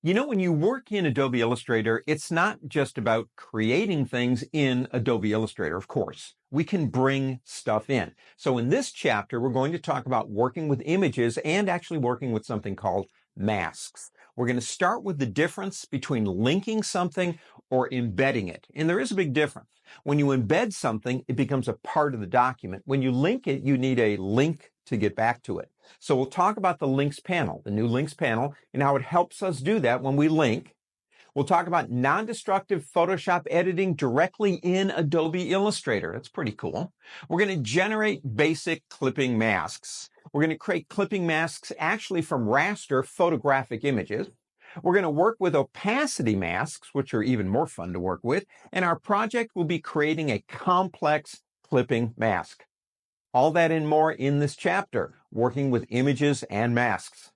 When you work in Adobe Illustrator, it's not just about creating things in Adobe Illustrator, of course. We can bring stuff in. So in this chapter, we're going to talk about working with images and actually working with something called masks. We're going to start with the difference between linking something or embedding it. And there is a big difference. When you embed something, it becomes a part of the document. When you link it, you need a link to get back to it. So we'll talk about the links panel, the new links panel, and how it helps us do that when we link. We'll talk about non-destructive Photoshop editing directly in Adobe Illustrator. That's pretty cool. We're going to generate basic clipping masks. We're going to create clipping masks actually from raster photographic images. We're going to work with opacity masks, which are even more fun to work with. And our project will be creating a complex clipping mask. All that and more in this chapter, working with images and masks.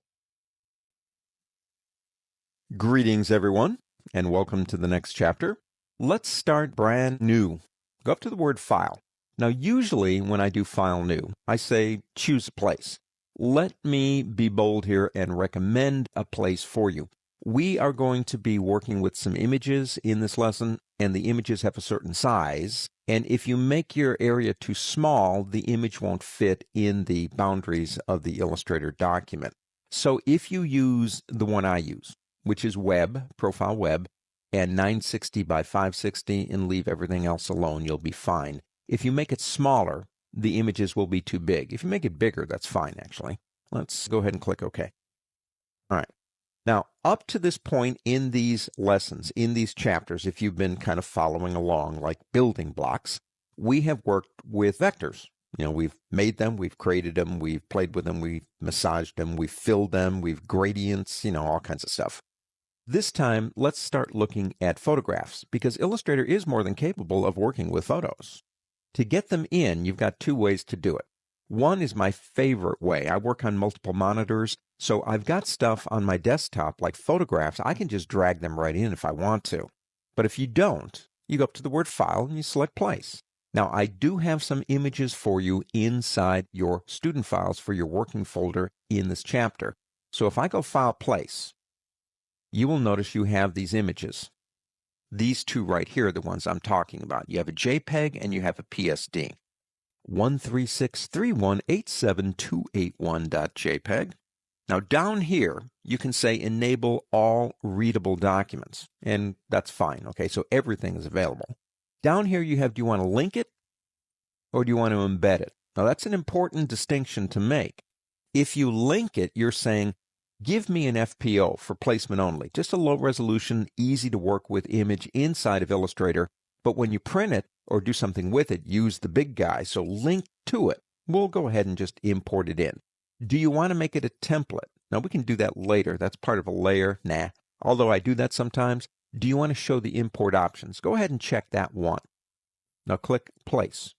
Greetings, everyone, and welcome to the next chapter. Let's start brand new. Go up to the word File. Now, usually when I do File New, I say choose a place. Let me be bold here and recommend a place for you. We are going to be working with some images in this lesson, and the images have a certain size. And if you make your area too small, the image won't fit in the boundaries of the Illustrator document. So if you use the one I use, which is web, profile web, and 960 by 560 and leave everything else alone, you'll be fine. If you make it smaller, the images will be too big. If you make it bigger, that's fine, actually. Let's go ahead and click OK. All right. Now, up to this point in these lessons, in these chapters, if you've been kind of following along like building blocks, we have worked with vectors. We've made them, we've created them, we've played with them, we've massaged them, we've filled them, we've gradients, all kinds of stuff. This time, let's start looking at photographs because Illustrator is more than capable of working with photos. To get them in, you've got two ways to do it. One is my favorite way. I work on multiple monitors, so I've got stuff on my desktop like photographs. I can just drag them right in if I want to. But if you don't, you go up to the word File and you select Place. Now, I do have some images for you inside your student files for your working folder in this chapter. So if I go File, Place, you will notice you have these images. These two right here are the ones I'm talking about. You have a JPEG and you have a PSD. 136318728one.jpg. Now down here, you can say enable all readable documents, and that's fine, okay? So everything is available. Down here you have, do you want to link it or do you want to embed it? Now that's an important distinction to make. If you link it, you're saying, give me an FPO for placement only, just a low resolution, easy to work with image inside of Illustrator, but when you print it or do something with it, use the big guy, so link to it. We'll go ahead and just import it in. Do you want to make it a template? Now, we can do that later. That's part of a layer. Nah. Although I do that sometimes. Do you want to show the import options? Go ahead and check that one. Now, click Place.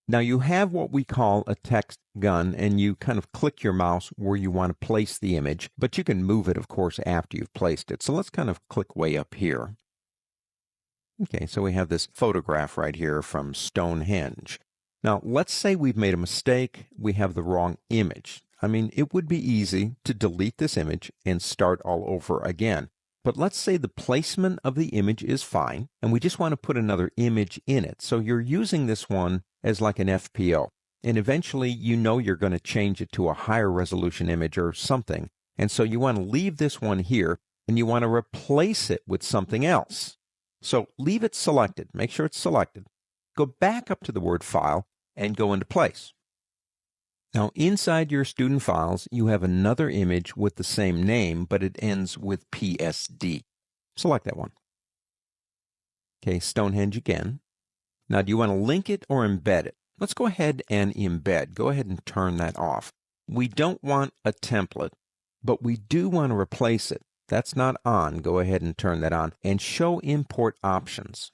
Now, you have what we call a text gun, and you kind of click your mouse where you want to place the image, but you can move it, of course, after you've placed it. So let's kind of click way up here. Okay, so we have this photograph right here from Stonehenge. Now, let's say we've made a mistake. We have the wrong image. I mean, it would be easy to delete this image and start all over again. But let's say the placement of the image is fine, and we just want to put another image in it. So you're using this one as like an FPO. And eventually, you're going to change it to a higher resolution image or something. And so you want to leave this one here, and you want to replace it with something else. So leave it selected. Make sure it's selected. Go back up to the word File and go into Place. Now, inside your student files, you have another image with the same name, but it ends with PSD. Select that one. Okay, Stonehenge again. Now, do you want to link it or embed it? Let's go ahead and embed. Go ahead and turn that off. We don't want a template, but we do want to replace it. That's not on. Go ahead and turn that on. And show import options.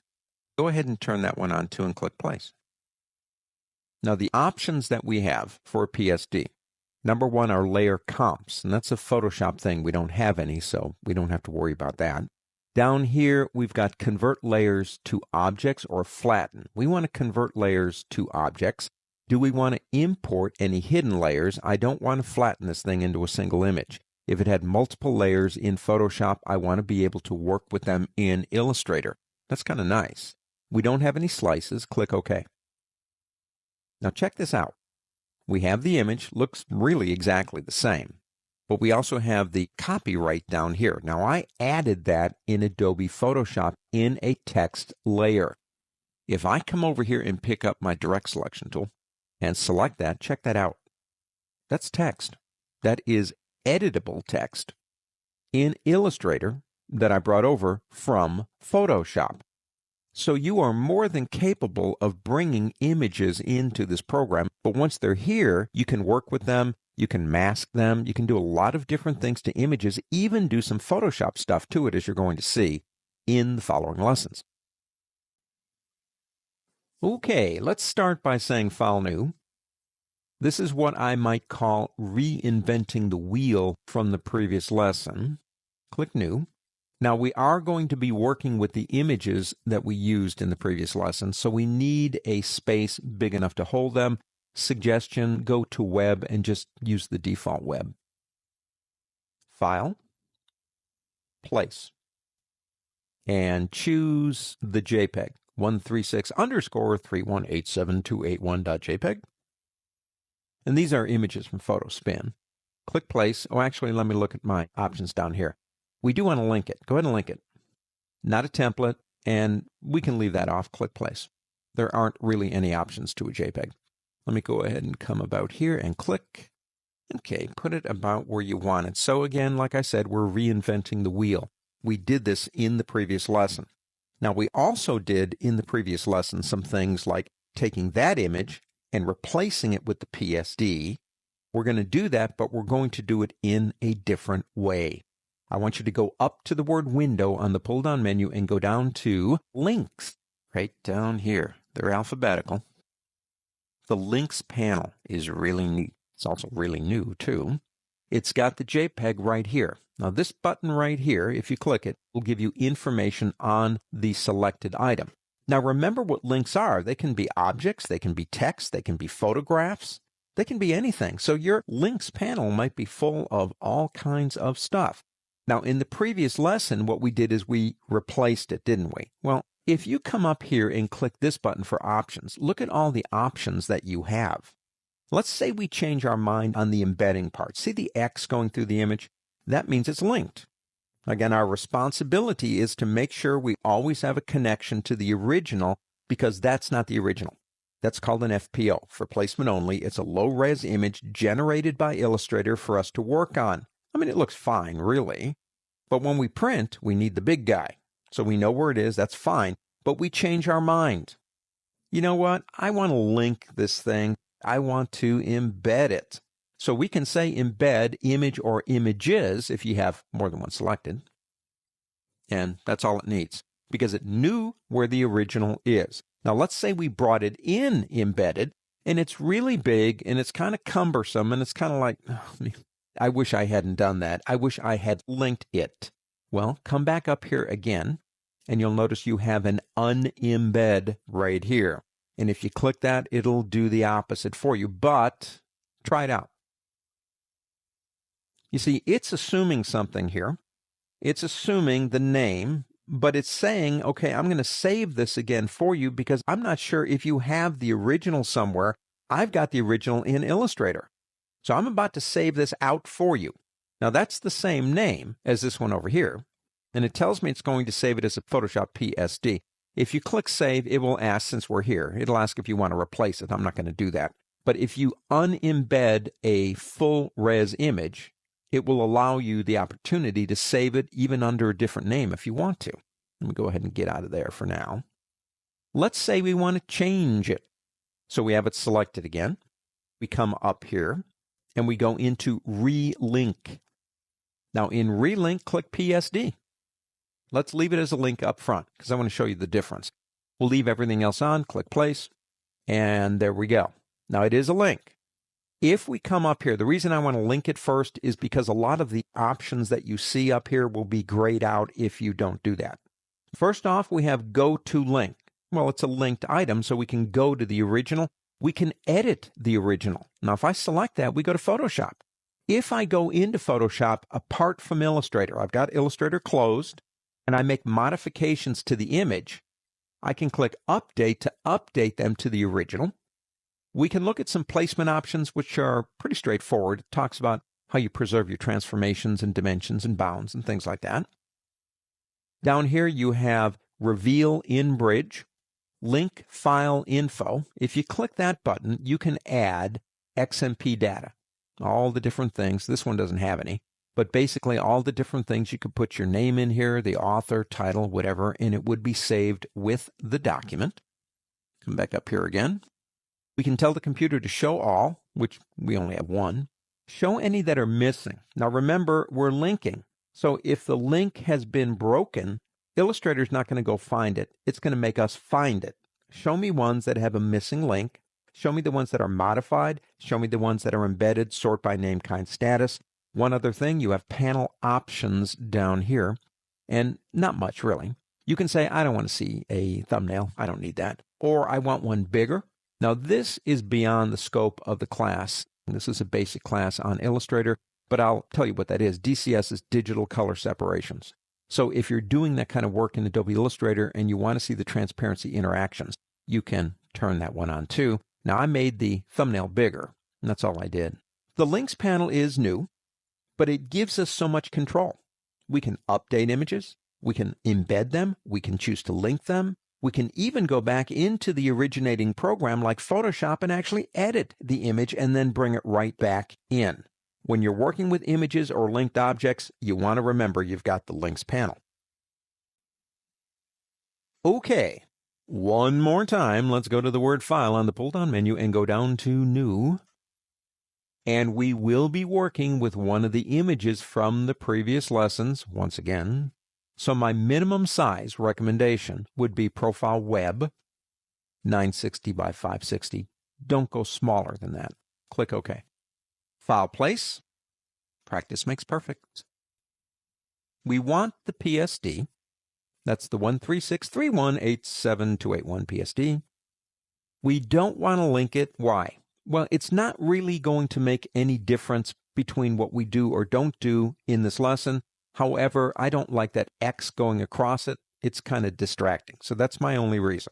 Go ahead and turn that one on too and click Place. Now the options that we have for PSD. Number one are layer comps, and that's a Photoshop thing. We don't have any, so we don't have to worry about that. Down here, we've got convert layers to objects or flatten. We want to convert layers to objects. Do we want to import any hidden layers? I don't want to flatten this thing into a single image. If it had multiple layers in Photoshop, I want to be able to work with them in Illustrator. That's kind of nice. We don't have any slices. Click OK. Now check this out. We have the image, looks really exactly the same. But we also have the copyright down here. Now I added that in Adobe Photoshop in a text layer. If I come over here and pick up my direct selection tool and select that, check that out. That's text. That is editable text in Illustrator that I brought over from Photoshop. So you are more than capable of bringing images into this program, but once they're here, you can work with them, you can mask them, you can do a lot of different things to images, even do some Photoshop stuff to it, as you're going to see in the following lessons. Okay, let's start by saying File New. This is what I might call reinventing the wheel from the previous lesson. Click New. Now we are going to be working with the images that we used in the previous lesson, so we need a space big enough to hold them. Suggestion, go to Web and just use the default web. File, Place, and choose the JPEG, 136_3187281.jpg. And these are images from PhotoSpin. Click Place. Oh, actually, let me look at my options down here. We do want to link it. Go ahead and link it. Not a template, and we can leave that off. Click Place. There aren't really any options to a JPEG. Let me go ahead and come about here and click. Okay, put it about where you want it. So again, like I said, we're reinventing the wheel. We did this in the previous lesson. Now, we also did in the previous lesson some things like taking that image and replacing it with the PSD. We're going to do that, but we're going to do it in a different way. I want you to go up to the word window on the pull-down menu and go down to links, right down here. They're alphabetical. The links panel is really neat. It's also really new, too. It's got the JPEG right here. Now, this button right here, if you click it, will give you information on the selected item. Now, remember what links are. They can be objects, they can be text, they can be photographs, they can be anything. So your links panel might be full of all kinds of stuff. Now, in the previous lesson, what we did is we replaced it, didn't we? Well, if you come up here and click this button for options, look at all the options that you have. Let's say we change our mind on the embedding part. See the X going through the image? That means it's linked. Again, our responsibility is to make sure we always have a connection to the original, because that's not the original. That's called an FPO, for placement only. It's a low-res image generated by Illustrator for us to work on. I mean, it looks fine, really. But when we print, we need the big guy. So we know where it is, that's fine. But we change our mind. You know what? I want to link this thing. I want to embed it. So we can say embed image or images if you have more than one selected. And that's all it needs, because it knew where the original is. Now let's say we brought it in embedded, and it's really big, and it's kind of cumbersome, and it's kind of like, oh, I wish I hadn't done that. I wish I had linked it. Well, come back up here again, and you'll notice you have an unembed right here. And if you click that, it'll do the opposite for you, but try it out. You see, it's assuming something here. It's assuming the name, but it's saying, okay, I'm going to save this again for you because I'm not sure if you have the original somewhere. I've got the original in Illustrator. So I'm about to save this out for you. Now that's the same name as this one over here, and it tells me it's going to save it as a Photoshop PSD. If you click Save, it will ask, since we're here, it'll ask if you want to replace it. I'm not going to do that. But if you unembed a full res image, it will allow you the opportunity to save it even under a different name if you want to. Let me go ahead and get out of there for now. Let's say we want to change it. So we have it selected again. We come up here and we go into Relink. Now in Relink, click PSD. Let's leave it as a link up front because I want to show you the difference. We'll leave everything else on, click Place, and there we go. Now it is a link. If we come up here, the reason I want to link it first is because a lot of the options that you see up here will be grayed out if you don't do that. First off, we have Go to Link. Well, it's a linked item, so we can go to the original. We can edit the original. Now, if I select that, we go to Photoshop. If I go into Photoshop apart from Illustrator, I've got Illustrator closed, and I make modifications to the image, I can click Update to update them to the original. We can look at some placement options, which are pretty straightforward. It talks about how you preserve your transformations and dimensions and bounds and things like that. Down here you have Reveal in Bridge, Link File Info. If you click that button, you can add XMP data, all the different things. This one doesn't have any, but basically all the different things. You could put your name in here, the author, title, whatever, and it would be saved with the document. Come back up here again. We can tell the computer to show all, which we only have one. Show any that are missing. Now remember, we're linking. So if the link has been broken, Illustrator's not going to go find it. It's going to make us find it. Show me ones that have a missing link. Show me the ones that are modified. Show me the ones that are embedded. Sort by name, kind, status. One other thing, you have panel options down here, and not much really. You can say, I don't want to see a thumbnail. I don't need that. Or I want one bigger. Now this is beyond the scope of the class. This is a basic class on Illustrator, but I'll tell you what that is. DCS is digital color separations. So if you're doing that kind of work in Adobe Illustrator and you want to see the transparency interactions, you can turn that one on too. Now I made the thumbnail bigger, and that's all I did. The links panel is new, but it gives us so much control. We can update images, we can embed them, we can choose to link them, we can even go back into the originating program like Photoshop and actually edit the image and then bring it right back in. When you're working with images or linked objects, you want to remember you've got the links panel. Okay, one more time, let's go to the word file on the pull-down menu and go down to New. And we will be working with one of the images from the previous lessons once again. So my minimum size recommendation would be Profile Web, 960 by 560. Don't go smaller than that. Click OK. File Place. Practice makes perfect. We want the PSD. That's the 136318728 PSD. We don't want to link it. Why? Well, it's not really going to make any difference between what we do or don't do in this lesson. However, I don't like that X going across it. It's kind of distracting. So that's my only reason.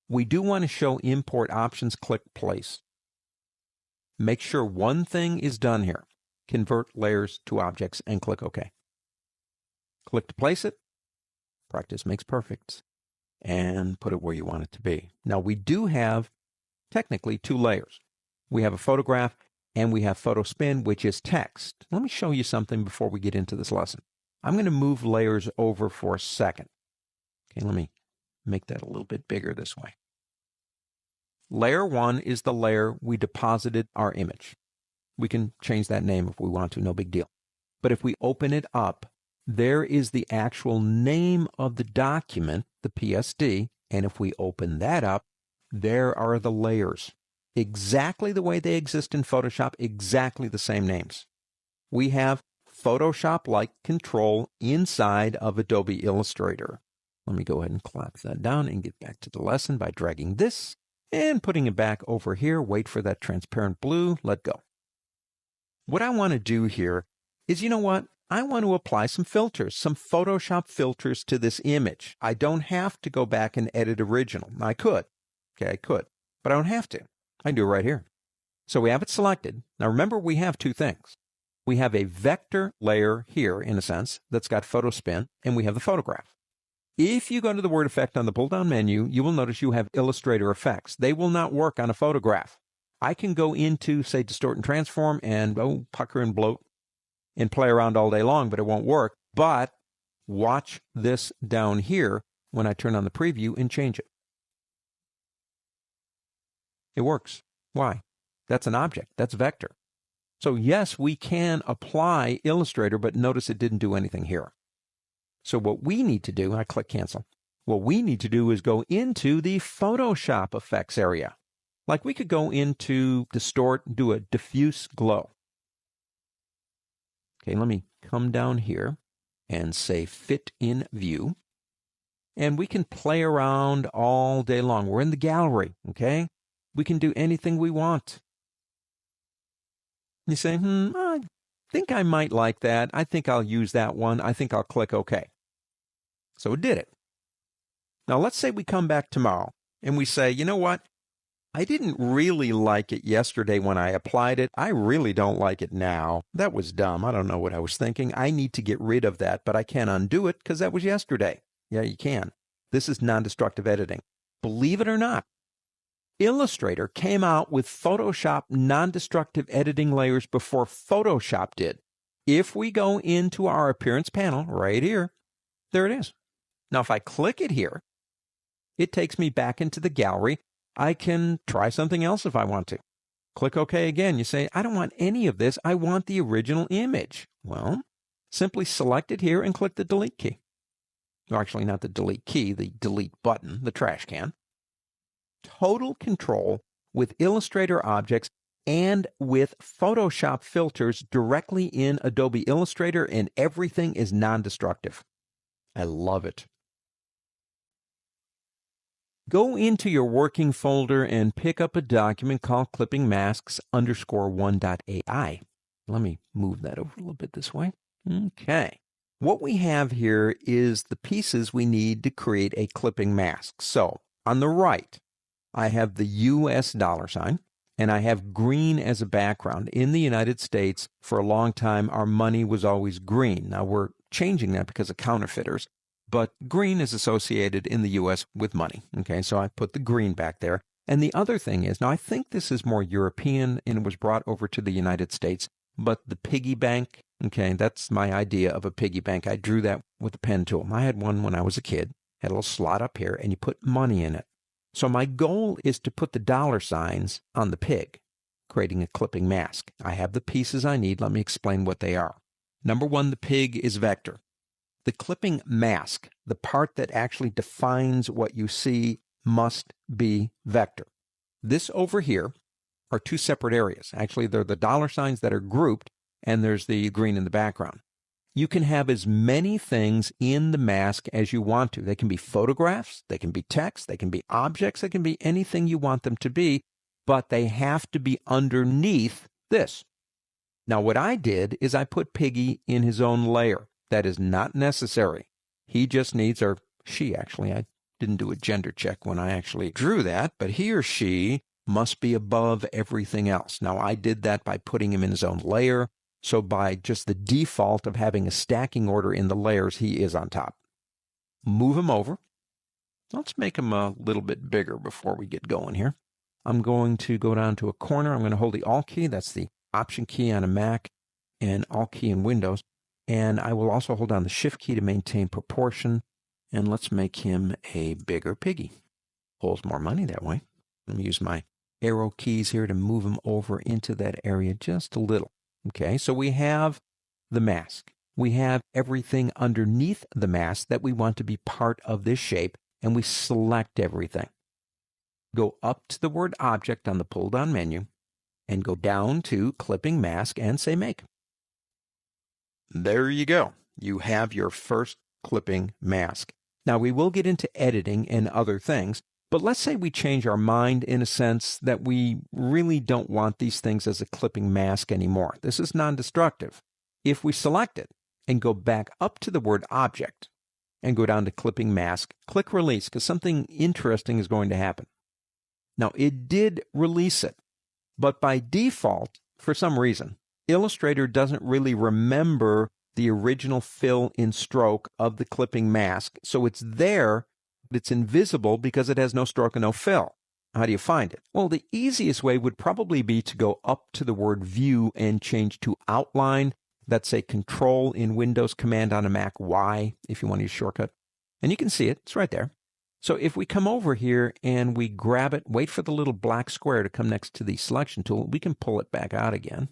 We do want to show import options. Click Place. Make sure one thing is done here. Convert layers to objects and click OK. Click to place it. Practice makes perfect. And put it where you want it to be. Now we do have technically two layers. We have a photograph and we have photo spin, which is text. Let me show you something before we get into this lesson. I'm going to move layers over for a second. Okay, let me make that a little bit bigger this way. Layer 1 is the layer we deposited our image. We can change that name if we want to, no big deal. But if we open it up, there is the actual name of the document, the PSD, and if we open that up, there are the layers. Exactly the way they exist in Photoshop, exactly the same names. We have Photoshop-like control inside of Adobe Illustrator. Let me go ahead and collapse that down and get back to the lesson by dragging this and putting it back over here. Wait for that transparent blue. Let go. What I want to do here is, you know what? I want to apply some filters, some Photoshop filters to this image. I don't have to go back and edit original. I could. Okay, I could, but I don't have to. I can do it right here. So we have it selected. Now remember, we have two things. We have a vector layer here, in a sense, that's got photo spin, and we have the photograph. If you go to the word effect on the pull-down menu, you will notice you have Illustrator effects. They will not work on a photograph. I can go into, say, distort and transform and pucker and bloat and play around all day long, but it won't work. But watch this down here when I turn on the preview and change it. It works. Why? That's an object. That's vector. So yes, we can apply Illustrator, but notice it didn't do anything here. So what we need to do, I click cancel. What we need to do is go into the Photoshop effects area. Like we could go into distort and do a diffuse glow. Okay, let me come down here and say fit in view. And we can play around all day long. We're in the gallery, okay? We can do anything we want. You say, I think I might like that. I think I'll use that one. I think I'll click OK. So it did it. Now let's say we come back tomorrow and we say, you know what? I didn't really like it yesterday when I applied it. I really don't like it now. That was dumb. I don't know what I was thinking. I need to get rid of that, but I can't undo it because that was yesterday. Yeah, you can. This is non-destructive editing. Believe it or not, Illustrator came out with Photoshop non-destructive editing layers before Photoshop did. If we go into our Appearance panel right here, there it is. Now, if I click it here, it takes me back into the gallery. I can try something else if I want to. Click OK again. You say, I don't want any of this. I want the original image. Well, simply select it here and click the delete key. Or actually, not the delete key, the delete button, the trash can. Total control with Illustrator objects and with Photoshop filters directly in Adobe Illustrator, and everything is non-destructive. I love it. Go into your working folder and pick up a document called clipping masks _1.ai. Let me move that over a little bit this way. Okay. What we have here is the pieces we need to create a clipping mask. So on the right, I have the US $, and I have green as a background. In the United States, for a long time, our money was always green. Now we're changing that because of counterfeiters. But green is associated in the U.S. with money. Okay, so I put the green back there. And the other thing is, now I think this is more European and it was brought over to the United States, but the piggy bank, okay, that's my idea of a piggy bank. I drew that with a pen tool. I had one when I was a kid, had a little slot up here, and you put money in it. So my goal is to put the $signs on the pig, creating a clipping mask. I have the pieces I need. Let me explain what they are. Number one, the pig is vector. The clipping mask, the part that actually defines what you see, must be vector. This over here are two separate areas. Actually, they're the $signs that are grouped, and there's the green in the background. You can have as many things in the mask as you want to. They can be photographs, they can be text, they can be objects, they can be anything you want them to be, but they have to be underneath this. Now, what I did is I put Piggy in his own layer. That is not necessary. He just needs, or she actually, I didn't do a gender check when I actually drew that, but he or she must be above everything else. Now, I did that by putting him in his own layer. So by just the default of having a stacking order in the layers, he is on top. Move him over. Let's make him a little bit bigger before we get going here. I'm going to go down to a corner. I'm going to hold the Alt key. That's the Option key on a Mac and Alt key in Windows. And I will also hold down the Shift key to maintain proportion. And let's make him a bigger piggy. Holds more money that way. Let me use my arrow keys here to move him over into that area just a little. Okay, so we have the mask. We have everything underneath the mask that we want to be part of this shape, and we select everything. Go up to the word object on the pull-down menu, and go down to clipping mask and say make. There you go. You have your first clipping mask. Now, we will get into editing and other things, but let's say we change our mind in a sense that we really don't want these things as a clipping mask anymore. This is non-destructive. If we select it and go back up to the word object and go down to clipping mask, click release because something interesting is going to happen. Now, it did release it, but by default, for some reason, Illustrator doesn't really remember the original fill in stroke of the clipping mask, so it's there, but it's invisible because it has no stroke and no fill. How do you find it? Well, the easiest way would probably be to go up to the word View and change to Outline. That's a Control in Windows, Command on a Mac, Y, if you want to use shortcut. And you can see it. It's right there. So if we come over here and we grab it, wait for the little black square to come next to the Selection tool, we can pull it back out again.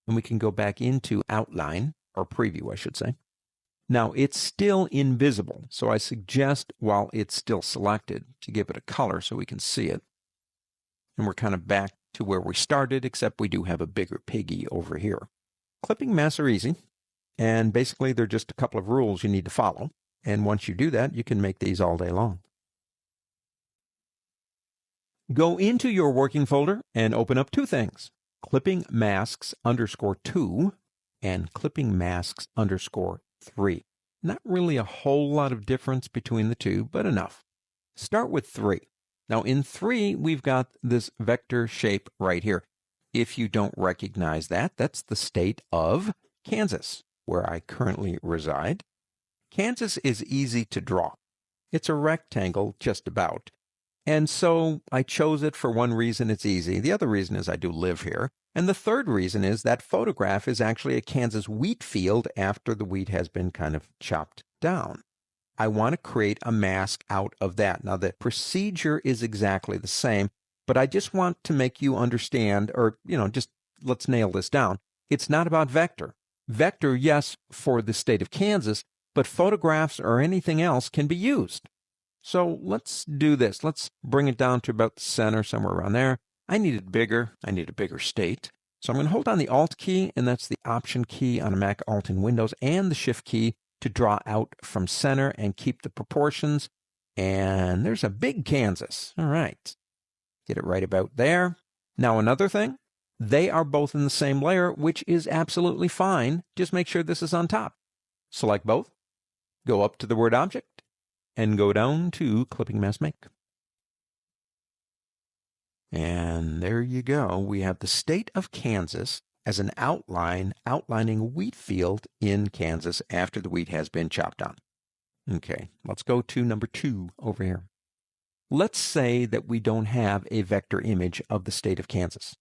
And we can go back into Outline, or Preview, I should say. Now, it's still invisible, so I suggest, while it's still selected, to give it a color so we can see it. And we're kind of back to where we started, except we do have a bigger piggy over here. Clipping masks are easy, and basically they're just a couple of rules you need to follow. And once you do that, you can make these all day long. Go into your working folder and open up two things. clipping masks _2 and clipping masks _3. Not really a whole lot of difference between the two, but enough. Start with 3. Now in 3, we've got this vector shape right here. If you don't recognize that, that's the state of Kansas, where I currently reside. Kansas is easy to draw. It's a rectangle, just about. And so I chose it for one reason, it's easy. The other reason is I do live here. And the third reason is that photograph is actually a Kansas wheat field after the wheat has been kind of chopped down. I want to create a mask out of that. Now the procedure is exactly the same, but I just want to make you understand, or, just let's nail this down. It's not about vector. Vector, yes, for the state of Kansas, but photographs or anything else can be used. So let's do this. Let's bring it down to about the center, somewhere around there. I need it bigger. I need a bigger state. So I'm going to hold down the Alt key, and that's the Option key on a Mac, Alt in Windows, and the Shift key to draw out from center and keep the proportions. And there's a big Kansas. All right. Get it right about there. Now another thing, they are both in the same layer, which is absolutely fine. Just make sure this is on top. Select both. Go up to the word object and go down to Clipping Mask Make. And there you go. We have the state of Kansas as an outline outlining a wheat field in Kansas after the wheat has been chopped down. Okay, let's go to number 2 over here. Let's say that we don't have a vector image of the state of Kansas.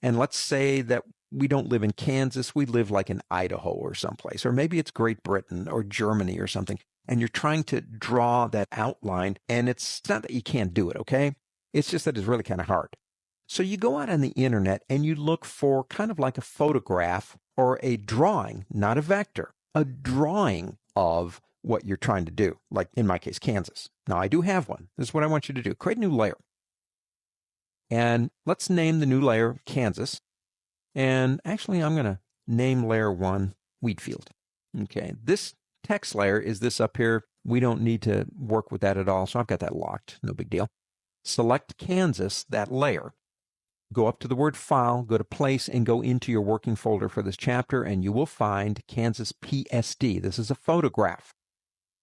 And let's say that we don't live in Kansas, we live like in Idaho or someplace, or maybe it's Great Britain or Germany or something, and you're trying to draw that outline, and it's not that you can't do it, okay? It's just that it's really kind of hard. So you go out on the internet and you look for kind of like a photograph or a drawing, not a vector, a drawing of what you're trying to do, like in my case, Kansas. Now I do have one. This is what I want you to do. Create a new layer. And let's name the new layer Kansas. And actually, I'm going to name layer 1 wheat field. Okay, this text layer is this up here. We don't need to work with that at all, so I've got that locked. No big deal. Select Kansas, that layer. Go up to the word File, go to Place, and go into your working folder for this chapter, and you will find Kansas PSD. This is a photograph.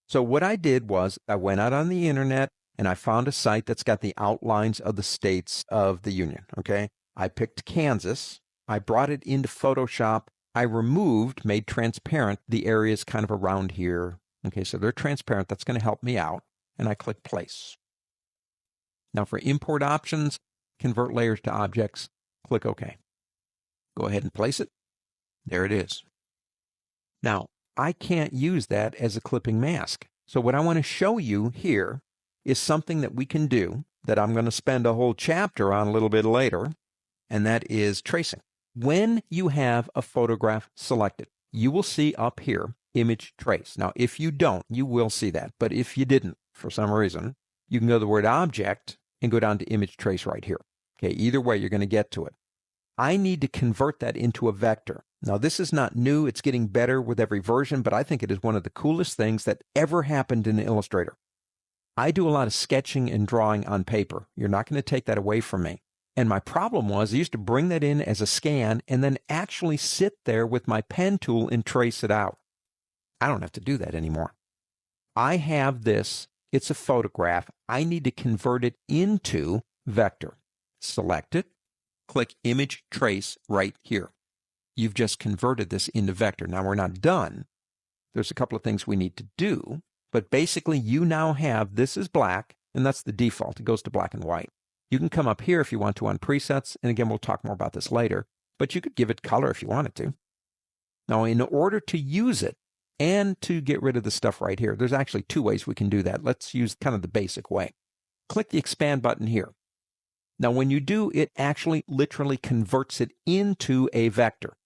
So what I did was I went out on the internet, and I found a site that's got the outlines of the states of the Union, okay? I picked Kansas. I brought it into Photoshop. I removed, made transparent, the areas kind of around here. Okay, so they're transparent. That's going to help me out. And I click Place. Now for import options, convert layers to objects, click OK. Go ahead and place it. There it is. Now, I can't use that as a clipping mask. So what I want to show you here is something that we can do that I'm going to spend a whole chapter on a little bit later, and that is tracing. When you have a photograph selected, you will see up here, Image Trace. Now, if you don't, you will see that. But if you didn't, for some reason, you can go to the word Object and go down to Image Trace right here. Okay, either way, you're going to get to it. I need to convert that into a vector. Now, this is not new. It's getting better with every version, but I think it is one of the coolest things that ever happened in Illustrator. I do a lot of sketching and drawing on paper. You're not going to take that away from me. And my problem was I used to bring that in as a scan and then actually sit there with my pen tool and trace it out. I don't have to do that anymore. I have this. It's a photograph. I need to convert it into vector. Select it. Click Image Trace right here. You've just converted this into vector. Now we're not done. There's a couple of things we need to do. But basically you now have, this is black, and that's the default. It goes to black and white. You can come up here if you want to on presets, and again, we'll talk more about this later, but you could give it color if you wanted to. Now, in order to use it and to get rid of the stuff right here, there's actually 2 ways we can do that. Let's use kind of the basic way. Click the expand button here. Now, when you do, it actually literally converts it into a vector.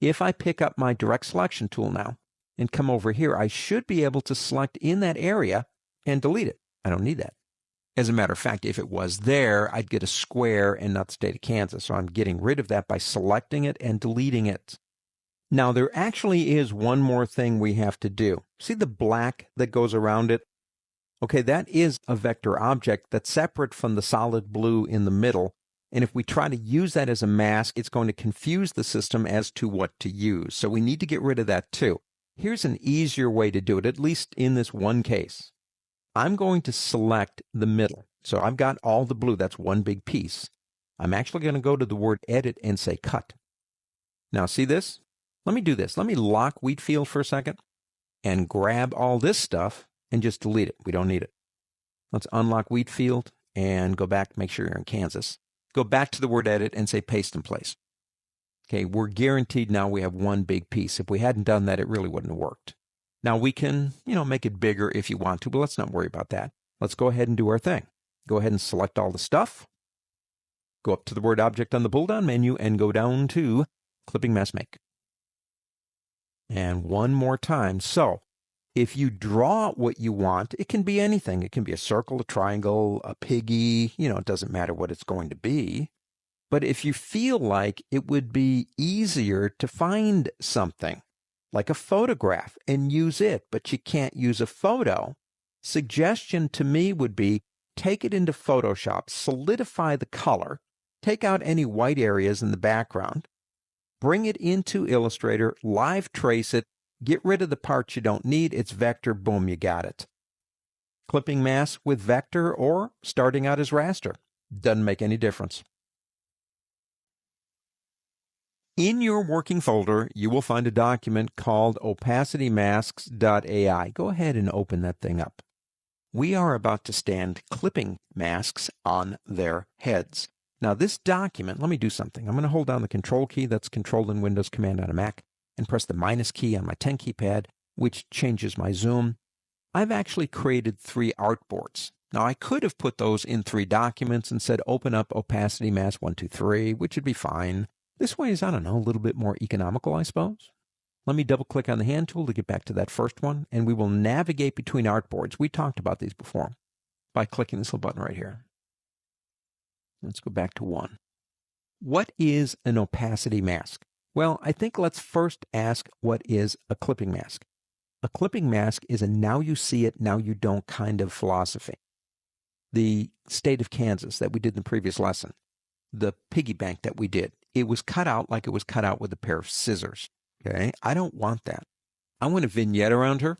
If I pick up my direct selection tool now and come over here, I should be able to select in that area and delete it. I don't need that. As a matter of fact, if it was there, I'd get a square and not the state of Kansas. So I'm getting rid of that by selecting it and deleting it. Now, there actually is one more thing we have to do. See the black that goes around it? Okay, that is a vector object that's separate from the solid blue in the middle. And if we try to use that as a mask, it's going to confuse the system as to what to use. So we need to get rid of that too. Here's an easier way to do it, at least in this one case. I'm going to select the middle. So I've got all the blue. That's one big piece. I'm actually going to go to the word edit and say cut. Now see this? Let me do this. Let me lock wheat field for a second and grab all this stuff and just delete it. We don't need it. Let's unlock wheat field and go back, make sure you're in Kansas. Go back to the word edit and say paste in place. Okay, we're guaranteed now we have one big piece. If we hadn't done that, it really wouldn't have worked. Now we can, make it bigger if you want to, but let's not worry about that. Let's go ahead and do our thing. Go ahead and select all the stuff. Go up to the word object on the pull-down menu and go down to Clipping Mask Make. And one more time. So if you draw what you want, it can be anything. It can be a circle, a triangle, a piggy, it doesn't matter what it's going to be. But if you feel like it would be easier to find something, like a photograph, and use it, but you can't use a photo, suggestion to me would be take it into Photoshop, solidify the color, take out any white areas in the background, bring it into Illustrator, live trace it, get rid of the parts you don't need, it's vector, boom, you got it. Clipping mask with vector or starting out as raster. Doesn't make any difference. In your working folder, you will find a document called opacitymasks.ai. Go ahead and open that thing up. We are about to stand clipping masks on their heads. Now this document, let me do something. I'm going to hold down the Control key, that's Control in Windows, Command on a Mac, and press the minus key on my 10 keypad, which changes my zoom. I've actually created 3 artboards. Now I could have put those in 3 documents and said open up opacity mask 1, 2, 3, which would be fine. This way is, a little bit more economical, I suppose. Let me double click on the hand tool to get back to that first one, and we will navigate between artboards. We talked about these before by clicking this little button right here. Let's go back to 1. What is an opacity mask? Well, I think let's first ask what is a clipping mask. A clipping mask is a now you see it, now you don't kind of philosophy. The state of Kansas that we did in the previous lesson, the piggy bank that we did, it was cut out like it was cut out with a pair of scissors. Okay, I don't want that. I want a vignette around her,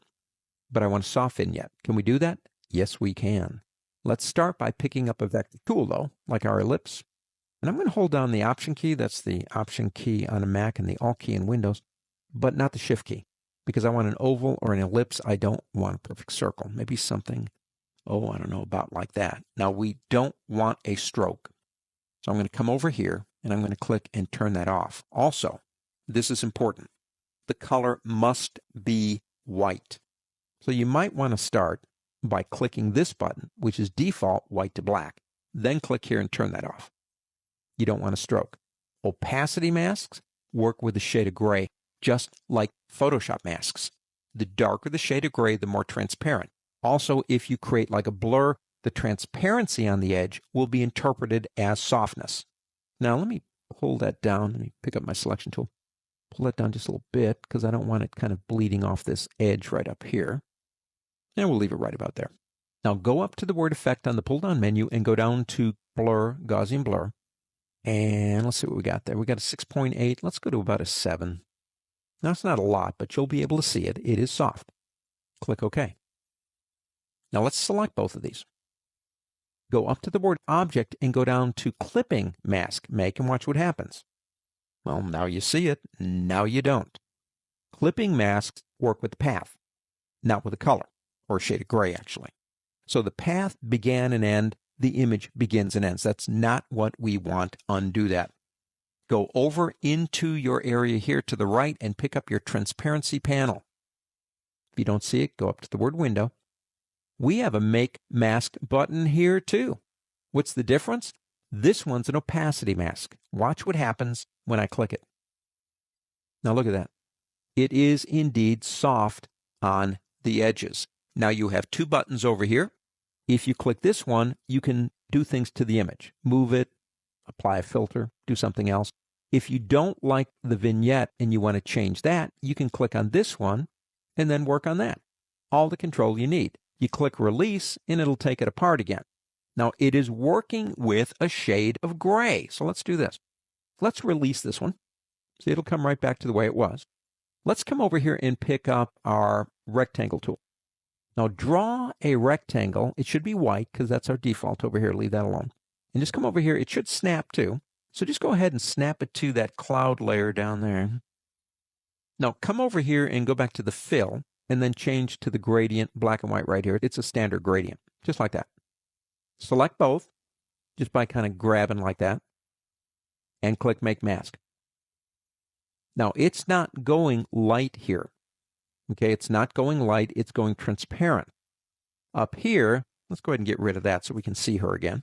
but I want a soft vignette. Can we do that? Yes, we can. Let's start by picking up a vector tool, though, like our ellipse. And I'm going to hold down the Option key. That's the Option key on a Mac and the Alt key in Windows, but not the Shift key, because I want an oval or an ellipse. I don't want a perfect circle. Maybe something, I don't know, about like that. Now, we don't want a stroke. So I'm going to come over here, and I'm going to click and turn that off. Also, this is important. The color must be white. So you might want to start by clicking this button, which is default white to black. Then click here and turn that off. You don't want a stroke. Opacity masks work with a shade of gray, just like Photoshop masks. The darker the shade of gray, the more transparent. Also, if you create like a blur, the transparency on the edge will be interpreted as softness. Now let me pull that down. Let me pick up my selection tool. Pull that down just a little bit because I don't want it kind of bleeding off this edge right up here. And we'll leave it right about there. Now go up to the word effect on the pull-down menu and go down to blur, Gaussian blur. And let's see what we got there. We got a 6.8. Let's go to about a 7. Now it's not a lot, but you'll be able to see it. It is soft. Click OK. Now let's select both of these. Go up to the word object and go down to clipping mask make and watch what happens. Well, now you see it, now you don't. Clipping masks work with the path, not with the color, or a shade of gray actually. So the path began and end, the image begins and ends. That's not what we want. Undo that. Go over into your area here to the right and pick up your transparency panel. If you don't see it, go up to the word window. We have a Make Mask button here too. What's the difference? This one's an opacity mask. Watch what happens when I click it. Now look at that. It is indeed soft on the edges. Now you have 2 buttons over here. If you click this one, you can do things to the image. Move it, apply a filter, do something else. If you don't like the vignette and you want to change that, you can click on this one and then work on that. All the control you need. You click release and it'll take it apart again. Now, it is working with a shade of gray. So let's do this. Let's release this one. See, it'll come right back to the way it was. Let's come over here and pick up our rectangle tool. Now, draw a rectangle. It should be white because that's our default over here. Leave that alone. And just come over here. It should snap too. So just go ahead and snap it to that cloud layer down there. Now, come over here and go back to the fill and then change to the gradient, black and white right here. It's a standard gradient, just like that. Select both just by kind of grabbing like that and click Make Mask. Now, it's not going light here. Okay, it's not going light. It's going transparent. Up here, let's go ahead and get rid of that so we can see her again.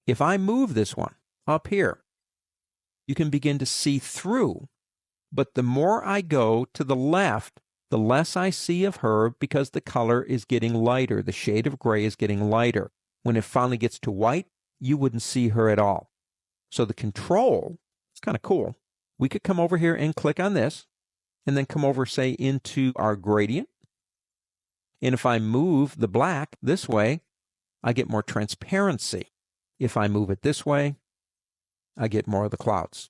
If I move this one up here, you can begin to see through. But the more I go to the left, the less I see of her because the color is getting lighter. The shade of gray is getting lighter. When it finally gets to white, you wouldn't see her at all. So the control, it's kind of cool. We could come over here and click on this and then come over, say, into our gradient. And if I move the black this way, I get more transparency. If I move it this way, I get more of the clouds.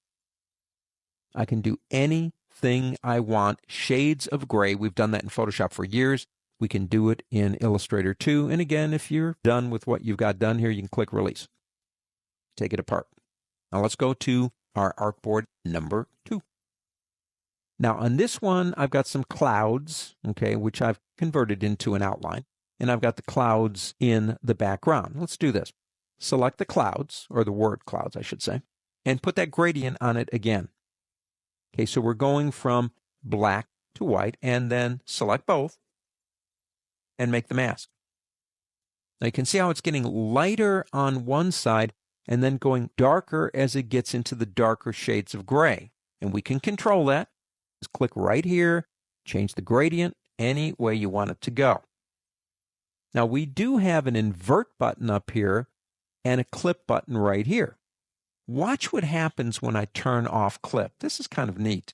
I can do anything I want. Shades of gray. We've done that in Photoshop for years. We can do it in Illustrator too. And again, if you're done with what you've got done here, you can click Release. Take it apart. Now let's go to our artboard number 2. Now on this one, I've got some clouds, okay, which I've converted into an outline. And I've got the clouds in the background. Let's do this. Select the clouds, or the word clouds, I should say, and put that gradient on it again. Okay, so we're going from black to white, and then select both and make the mask. Now you can see how it's getting lighter on one side and then going darker as it gets into the darker shades of gray. And we can control that. Just click right here, change the gradient any way you want it to go. Now we do have an invert button up here and a clip button right here. Watch what happens when I turn off clip. This is kind of neat.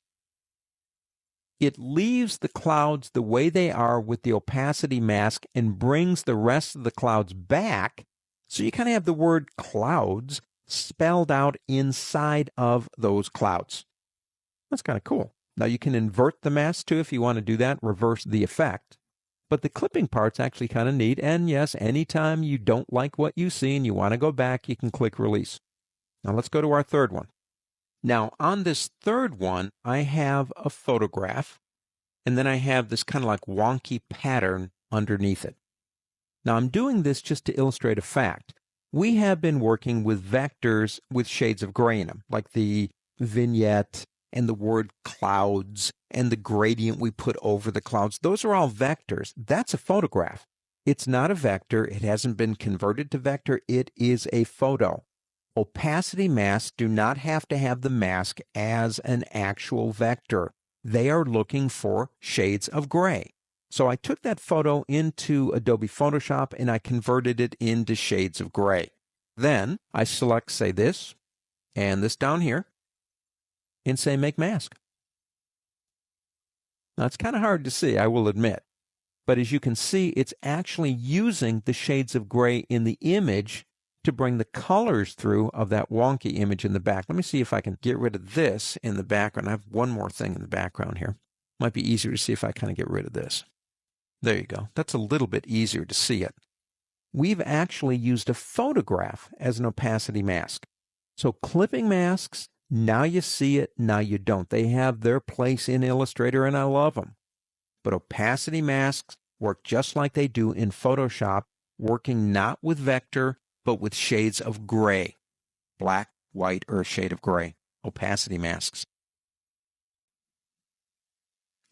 It leaves the clouds the way they are with the opacity mask and brings the rest of the clouds back. So you kind of have the word clouds spelled out inside of those clouds. That's kind of cool. Now you can invert the mask too if you want to do that, reverse the effect. But the clipping part's actually kind of neat. And yes, anytime you don't like what you see and you want to go back, you can click Release. Now let's go to our third one. Now on this third one, I have a photograph, and then I have this kind of like wonky pattern underneath it. Now I'm doing this just to illustrate a fact. We have been working with vectors with shades of gray in them, like the vignette and the word clouds and the gradient we put over the clouds. Those are all vectors. That's a photograph. It's not a vector. It hasn't been converted to vector. It is a photo. Opacity masks do not have to have the mask as an actual vector. They are looking for shades of gray. So I took that photo into Adobe Photoshop and I converted it into shades of gray. Then I select, say, this and this down here and say Make Mask. Now it's kind of hard to see, I will admit. But as you can see, it's actually using the shades of gray in the image to bring the colors through of that wonky image in the back. Let me see if I can get rid of this in the background. I have one more thing in the background here. Might be easier to see if I kind of get rid of this. There you go. That's a little bit easier to see it. We've actually used a photograph as an opacity mask. So clipping masks, now you see it, now you don't. They have their place in Illustrator and I love them. But opacity masks work just like they do in Photoshop, working not with vector, but with shades of gray, black, white, or a shade of gray, opacity masks.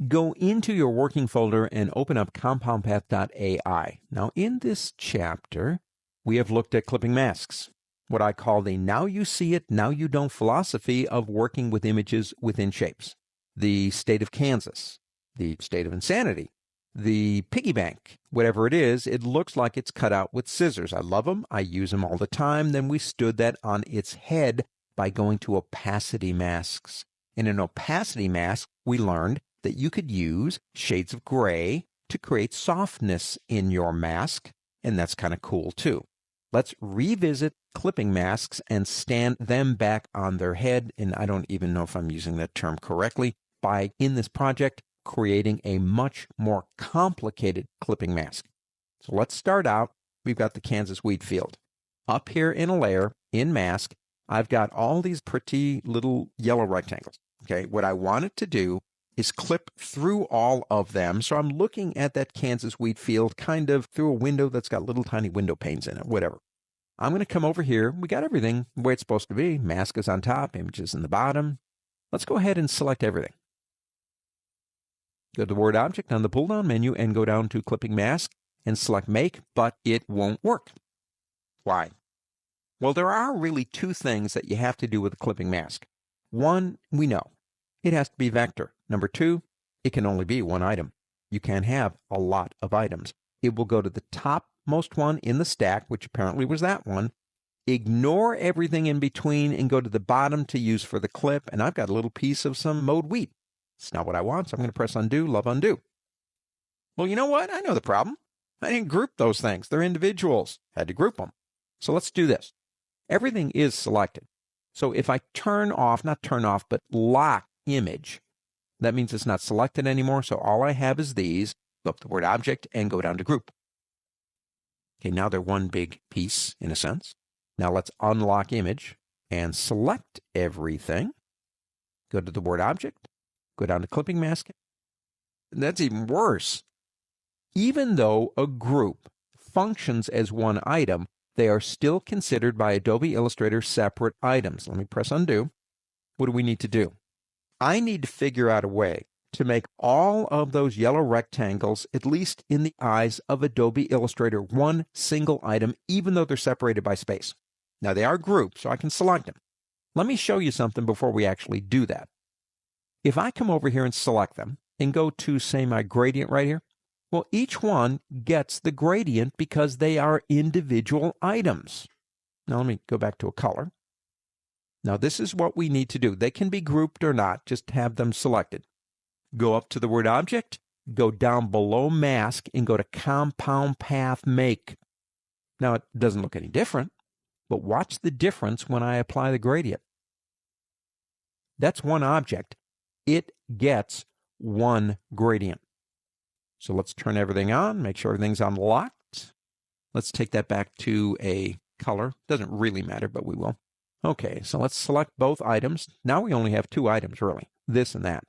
Go into your working folder and open up compoundpath.ai. Now in this chapter, we have looked at clipping masks, what I call the now you see it, now you don't philosophy of working with images within shapes. The state of Kansas, the state of insanity, the piggy bank, whatever it is, it looks like it's cut out with scissors. I love them. I use them all the time. Then we stood that on its head by going to opacity masks. In an opacity mask, we learned that you could use shades of gray to create softness in your mask, and that's kind of cool too. Let's revisit clipping masks and stand them back on their head. And I don't even know if I'm using that term correctly, by, in this project, creating a much more complicated clipping mask. So let's start out. We've got the Kansas wheat field. Up here in a layer, in mask, I've got all these pretty little yellow rectangles. Okay, what I wanted to do is clip through all of them. So I'm looking at that Kansas wheat field kind of through a window that's got little tiny window panes in it, whatever. I'm going to come over here. We got everything the way it's supposed to be. Mask is on top, images in the bottom. Let's go ahead and select everything. Go to the Word object on the pull-down menu and go down to Clipping Mask and select Make, but it won't work. Why? Well, there are really two things that you have to do with a clipping mask. One, we know. It has to be vector. Number two, it can only be one item. You can't have a lot of items. It will go to the topmost one in the stack, which apparently was that one, ignore everything in between, and go to the bottom to use for the clip, and I've got a little piece of some mowed wheat. It's not what I want, so I'm going to press undo, love undo. Well, you know what? I know the problem. I didn't group those things. They're individuals. Had to group them. So let's do this. Everything is selected. So if I turn off, not turn off, but lock image, that means it's not selected anymore. So all I have is these. Go up to Word Object and go down to Group. Okay, now they're one big piece in a sense. Now let's unlock image and select everything. Go to the Word Object. Go down to Clipping Mask. That's even worse. Even though a group functions as one item, they are still considered by Adobe Illustrator separate items. Let me press undo. What do we need to do? I need to figure out a way to make all of those yellow rectangles, at least in the eyes of Adobe Illustrator, one single item, even though they're separated by space. Now, they are grouped, so I can select them. Let me show you something before we actually do that. If I come over here and select them and go to, say, my gradient right here, well, each one gets the gradient because they are individual items. Now, let me go back to a color. Now, this is what we need to do. They can be grouped or not, just have them selected. Go up to the Word Object, go down below Mask, and go to Compound Path Make. Now, it doesn't look any different, but watch the difference when I apply the gradient. That's one object. It gets one gradient. So let's turn everything on, make sure everything's unlocked. Let's take that back to a color. Doesn't really matter, but we will. Okay, so let's select both items. Now we only have two items, really, this and that.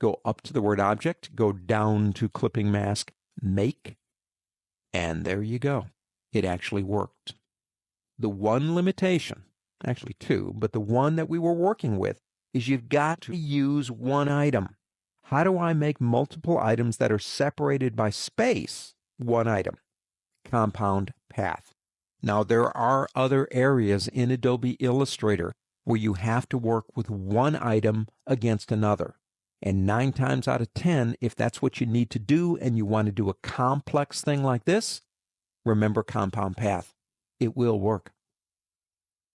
Go up to the Word Object, go down to Clipping Mask, Make, and there you go. It actually worked. The one limitation, actually two, but the one that we were working with is you've got to use one item. How do I make multiple items that are separated by space one item? Compound Path. Now, there are other areas in Adobe Illustrator where you have to work with one item against another. And 9 times out of 10, if that's what you need to do and you want to do a complex thing like this, remember Compound Path. It will work.